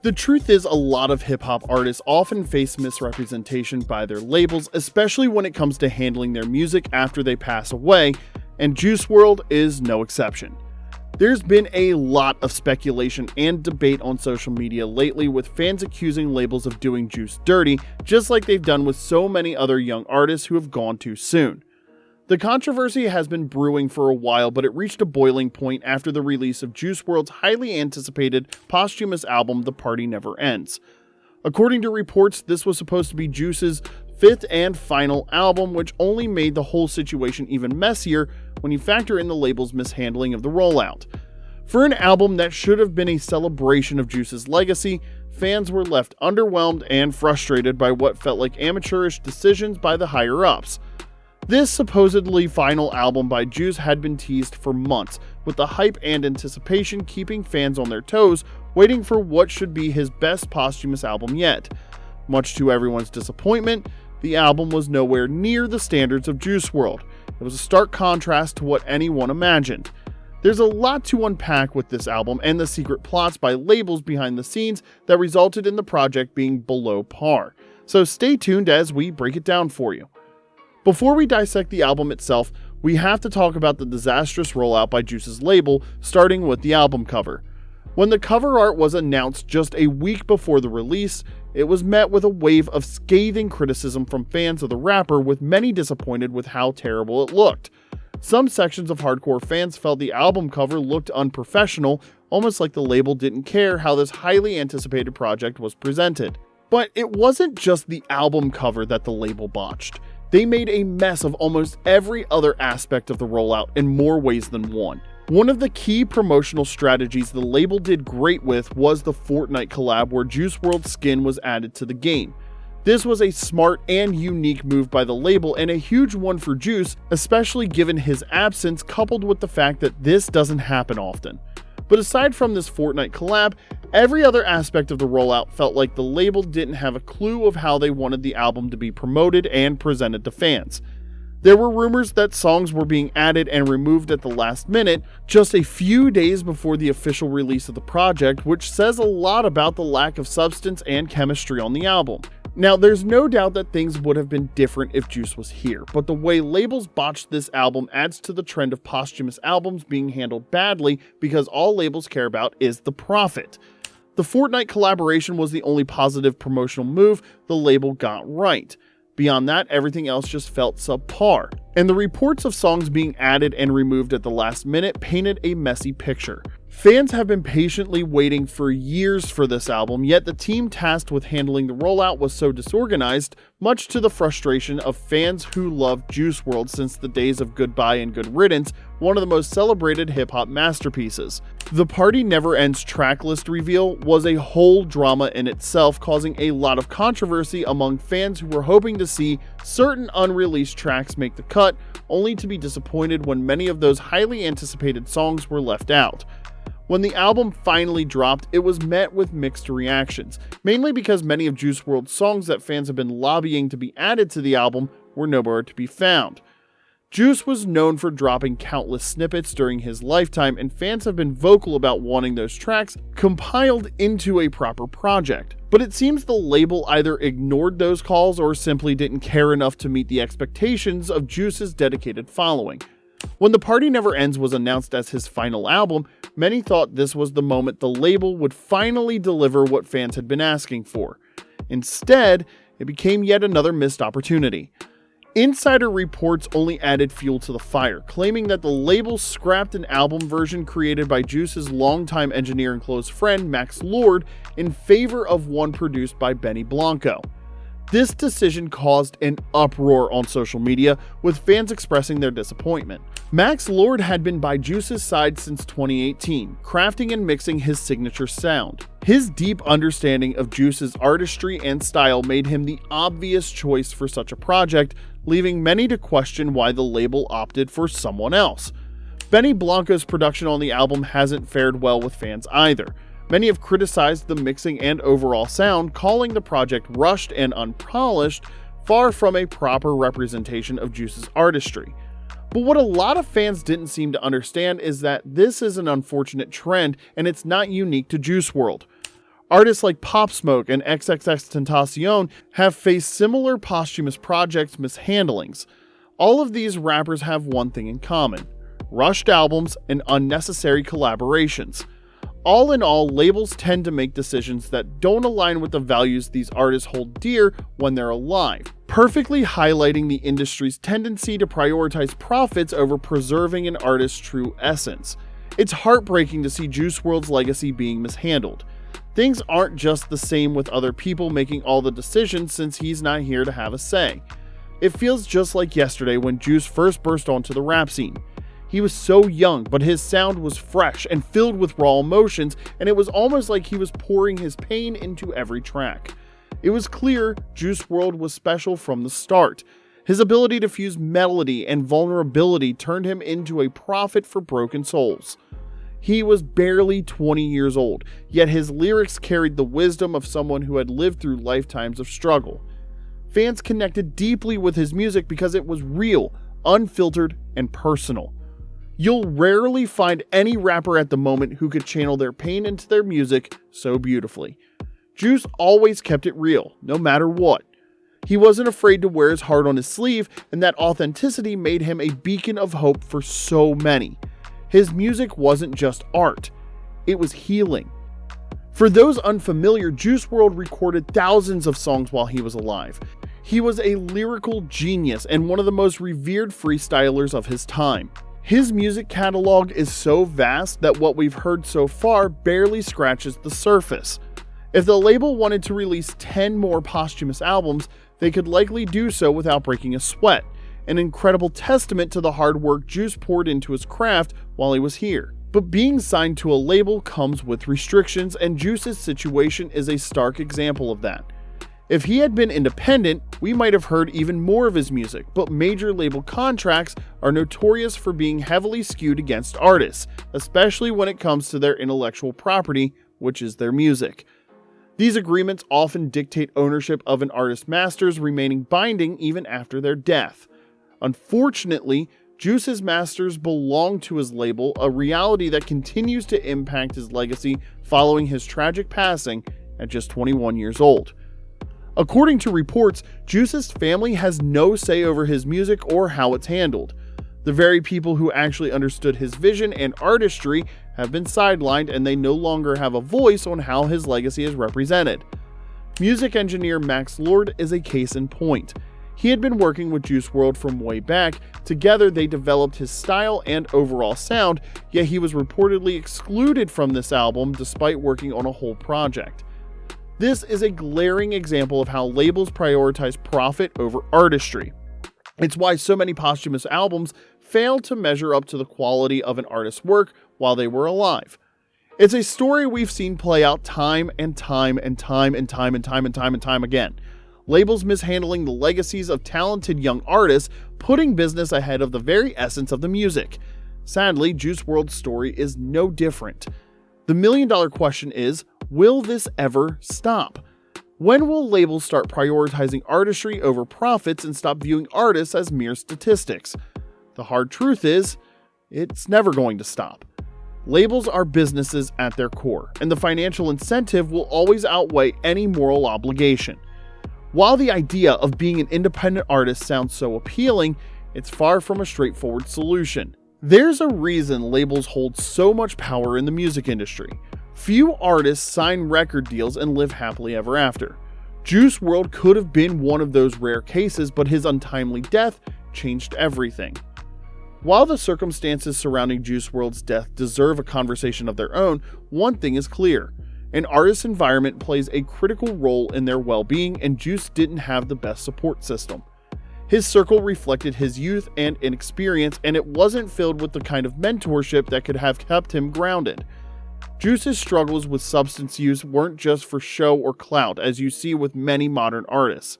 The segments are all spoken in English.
The truth is, a lot of hip-hop artists often face misrepresentation by their labels, especially when it comes to handling their music after they pass away, and Juice WRLD is no exception. There's been a lot of speculation and debate on social media lately, with fans accusing labels of doing Juice dirty, just like they've done with so many other young artists who have gone too soon. The controversy has been brewing for a while, but it reached a boiling point after the release of Juice WRLD's highly anticipated posthumous album, The Party Never Ends. According to reports, this was supposed to be Juice's fifth and final album, which only made the whole situation even messier when you factor in the label's mishandling of the rollout. For an album that should have been a celebration of Juice's legacy, fans were left underwhelmed and frustrated by what felt like amateurish decisions by the higher-ups. This supposedly final album by Juice had been teased for months, with the hype and anticipation keeping fans on their toes, waiting for what should be his best posthumous album yet. Much to everyone's disappointment, the album was nowhere near the standards of Juice WRLD. It was a stark contrast to what anyone imagined. There's a lot to unpack with this album and the secret plots by labels behind the scenes that resulted in the project being below par. So stay tuned as we break it down for you. Before we dissect the album itself, we have to talk about the disastrous rollout by Juice's label, starting with the album cover. When the cover art was announced just a week before the release, it was met with a wave of scathing criticism from fans of the rapper, with many disappointed with how terrible it looked. Some sections of hardcore fans felt the album cover looked unprofessional, almost like the label didn't care how this highly anticipated project was presented. But it wasn't just the album cover that the label botched. They made a mess of almost every other aspect of the rollout in more ways than one. One of the key promotional strategies the label did great with was the Fortnite collab, where Juice WRLD's skin was added to the game. This was a smart and unique move by the label, and a huge one for Juice, especially given his absence, coupled with the fact that this doesn't happen often. But aside from this Fortnite collab, every other aspect of the rollout felt like the label didn't have a clue of how they wanted the album to be promoted and presented to fans. There were rumors that songs were being added and removed at the last minute, just a few days before the official release of the project, which says a lot about the lack of substance and chemistry on the album. Now, there's no doubt that things would have been different if Juice was here, but the way labels botched this album adds to the trend of posthumous albums being handled badly, because all labels care about is the profit. The Fortnite collaboration was the only positive promotional move the label got right. Beyond that, everything else just felt subpar. And the reports of songs being added and removed at the last minute painted a messy picture. Fans have been patiently waiting for years for this album, yet the team tasked with handling the rollout was so disorganized, much to the frustration of fans who loved Juice WRLD since the days of Goodbye and Good Riddance, one of the most celebrated hip-hop masterpieces. The Party Never Ends tracklist reveal was a whole drama in itself, causing a lot of controversy among fans who were hoping to see certain unreleased tracks make the cut, only to be disappointed when many of those highly anticipated songs were left out. When the album finally dropped, it was met with mixed reactions, mainly because many of Juice WRLD's songs that fans have been lobbying to be added to the album were nowhere to be found. Juice was known for dropping countless snippets during his lifetime, and fans have been vocal about wanting those tracks compiled into a proper project. But it seems the label either ignored those calls or simply didn't care enough to meet the expectations of Juice's dedicated following. When The Party Never Ends was announced as his final album, many thought this was the moment the label would finally deliver what fans had been asking for. Instead, it became yet another missed opportunity. Insider reports only added fuel to the fire, claiming that the label scrapped an album version created by Juice's longtime engineer and close friend Max Lord in favor of one produced by Benny Blanco. This decision caused an uproar on social media, with fans expressing their disappointment. Max Lord had been by Juice's side since 2018, crafting and mixing his signature sound. His deep understanding of Juice's artistry and style made him the obvious choice for such a project, leaving many to question why the label opted for someone else. Benny Blanco's production on the album hasn't fared well with fans either. Many have criticized the mixing and overall sound, calling the project rushed and unpolished, far from a proper representation of Juice's artistry. But what a lot of fans didn't seem to understand is that this is an unfortunate trend, and it's not unique to Juice WRLD. Artists like Pop Smoke and XXXTentacion have faced similar posthumous project mishandlings. All of these rappers have one thing in common: rushed albums and unnecessary collaborations. All in all, labels tend to make decisions that don't align with the values these artists hold dear when they're alive, perfectly highlighting the industry's tendency to prioritize profits over preserving an artist's true essence. It's heartbreaking to see Juice WRLD's legacy being mishandled. Things aren't just the same with other people making all the decisions since he's not here to have a say. It feels just like yesterday when Juice first burst onto the rap scene. He was so young, but his sound was fresh and filled with raw emotions, and it was almost like he was pouring his pain into every track. It was clear Juice WRLD was special from the start. His ability to fuse melody and vulnerability turned him into a prophet for broken souls. He was barely 20 years old, yet his lyrics carried the wisdom of someone who had lived through lifetimes of struggle. Fans connected deeply with his music because it was real, unfiltered, and personal. You'll rarely find any rapper at the moment who could channel their pain into their music so beautifully. Juice always kept it real, no matter what. He wasn't afraid to wear his heart on his sleeve, and that authenticity made him a beacon of hope for so many. His music wasn't just art, it was healing. For those unfamiliar, Juice WRLD recorded thousands of songs while he was alive. He was a lyrical genius and one of the most revered freestylers of his time. His music catalog is so vast that what we've heard so far barely scratches the surface. If the label wanted to release 10 more posthumous albums, they could likely do so without breaking a sweat, an incredible testament to the hard work Juice poured into his craft while he was here. But being signed to a label comes with restrictions, and Juice's situation is a stark example of that. If he had been independent, we might have heard even more of his music, but major label contracts are notorious for being heavily skewed against artists, especially when it comes to their intellectual property, which is their music. These agreements often dictate ownership of an artist's masters remaining binding even after their death. Unfortunately, Juice's masters belong to his label, a reality that continues to impact his legacy following his tragic passing at just 21 years old. According to reports, Juice's family has no say over his music or how it's handled. The very people who actually understood his vision and artistry have been sidelined, and they no longer have a voice on how his legacy is represented. Music engineer Max Lord is a case in point. He had been working with Juice WRLD from way back. Together they developed his style and overall sound, yet he was reportedly excluded from this album despite working on a whole project. This is a glaring example of how labels prioritize profit over artistry. It's why so many posthumous albums fail to measure up to the quality of an artist's work while they were alive. It's a story we've seen play out time and time again. Labels mishandling the legacies of talented young artists, putting business ahead of the very essence of the music. Sadly, Juice WRLD's story is no different. The million-dollar question is, will this ever stop? When will labels start prioritizing artistry over profits and stop viewing artists as mere statistics? The hard truth is, it's never going to stop. Labels are businesses at their core, and the financial incentive will always outweigh any moral obligation. While the idea of being an independent artist sounds so appealing, it's far from a straightforward solution. There's a reason labels hold so much power in the music industry. Few artists sign record deals and live happily ever after. Juice WRLD could have been one of those rare cases, but his untimely death changed everything. While the circumstances surrounding Juice WRLD's death deserve a conversation of their own, one thing is clear. An artist's environment plays a critical role in their well-being, and Juice didn't have the best support system. His circle reflected his youth and inexperience, and it wasn't filled with the kind of mentorship that could have kept him grounded. Juice's struggles with substance use weren't just for show or clout, as you see with many modern artists.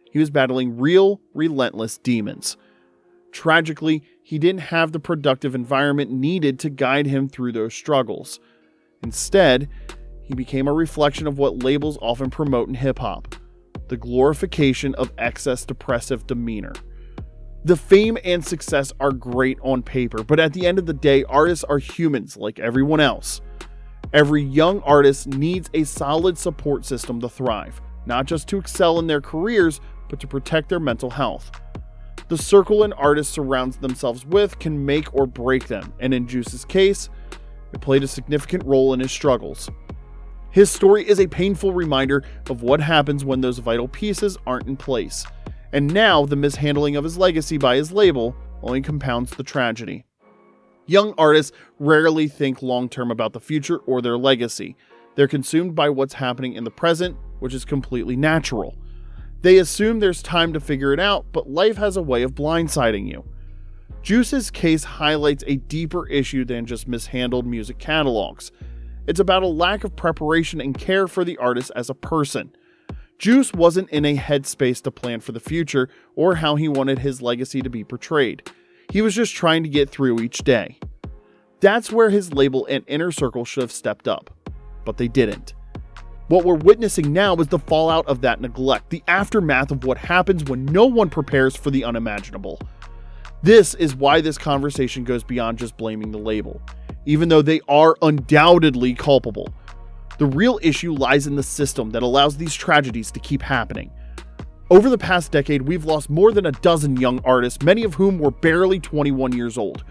He was battling real, relentless demons. Tragically, he didn't have the productive environment needed to guide him through those struggles. Instead, he became a reflection of what labels often promote in hip-hop: the glorification of excess depressive demeanor. The fame and success are great on paper, but at the end of the day, artists are humans like everyone else. Every young artist needs a solid support system to thrive, not just to excel in their careers, but to protect their mental health. The circle an artist surrounds themselves with can make or break them, and in Juice's case, it played a significant role in his struggles. His story is a painful reminder of what happens when those vital pieces aren't in place, and now the mishandling of his legacy by his label only compounds the tragedy. Young artists rarely think long-term about the future or their legacy. They're consumed by what's happening in the present, which is completely natural. They assume there's time to figure it out, but life has a way of blindsiding you. Juice's case highlights a deeper issue than just mishandled music catalogs. It's about a lack of preparation and care for the artist as a person. Juice wasn't in a headspace to plan for the future or how he wanted his legacy to be portrayed. He was just trying to get through each day. That's where his label and inner circle should have stepped up, but they didn't. What we're witnessing now is the fallout of that neglect, the aftermath of what happens when no one prepares for the unimaginable. This is why this conversation goes beyond just blaming the label, even though they are undoubtedly culpable. The real issue lies in the system that allows these tragedies to keep happening. Over the past decade, we've lost more than a dozen young artists, many of whom were barely 21 years old.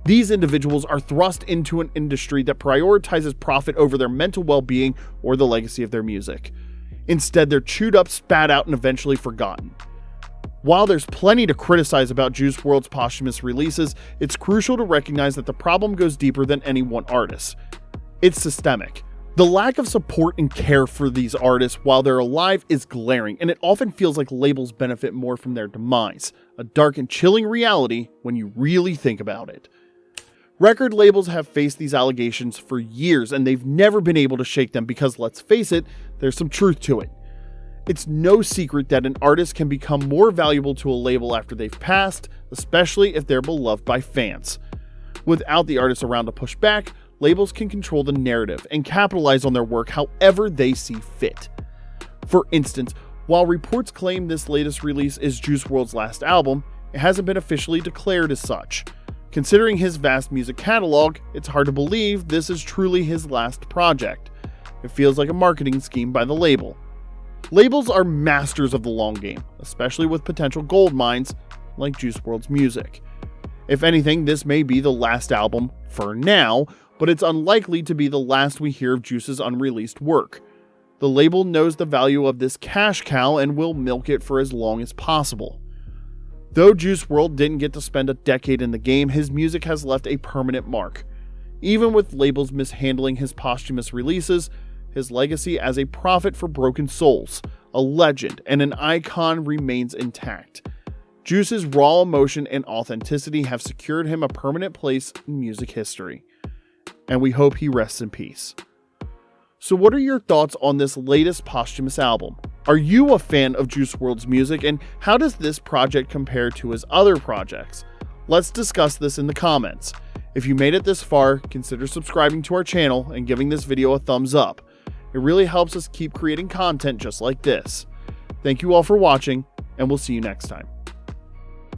These individuals are thrust into an industry that prioritizes profit over their mental well-being or the legacy of their music. Instead, they're chewed up, spat out, and eventually forgotten. While there's plenty to criticize about Juice WRLD's posthumous releases, it's crucial to recognize that the problem goes deeper than any one artist. It's systemic. The lack of support and care for these artists while they're alive is glaring, and it often feels like labels benefit more from their demise, a dark and chilling reality when you really think about it. Record labels have faced these allegations for years, and they've never been able to shake them because, let's face it, there's some truth to it. It's no secret that an artist can become more valuable to a label after they've passed, especially if they're beloved by fans. Without the artist around to push back, labels can control the narrative and capitalize on their work however they see fit. For instance, while reports claim this latest release is Juice WRLD's last album, it hasn't been officially declared as such. Considering his vast music catalog, it's hard to believe this is truly his last project. It feels like a marketing scheme by the label. Labels are masters of the long game, especially with potential gold mines like Juice WRLD's music. If anything, this may be the last album for now, but it's unlikely to be the last we hear of Juice's unreleased work. The label knows the value of this cash cow and will milk it for as long as possible. Though Juice WRLD didn't get to spend a decade in the game, his music has left a permanent mark. Even with labels mishandling his posthumous releases, his legacy as a prophet for broken souls, a legend, and an icon remains intact. Juice's raw emotion and authenticity have secured him a permanent place in music history. And we hope he rests in peace. So what are your thoughts on this latest posthumous album? Are you a fan of Juice WRLD's music, and how does this project compare to his other projects? Let's discuss this in the comments. If you made it this far, consider subscribing to our channel and giving this video a thumbs up. It really helps us keep creating content just like this. Thank you all for watching, and we'll see you next time.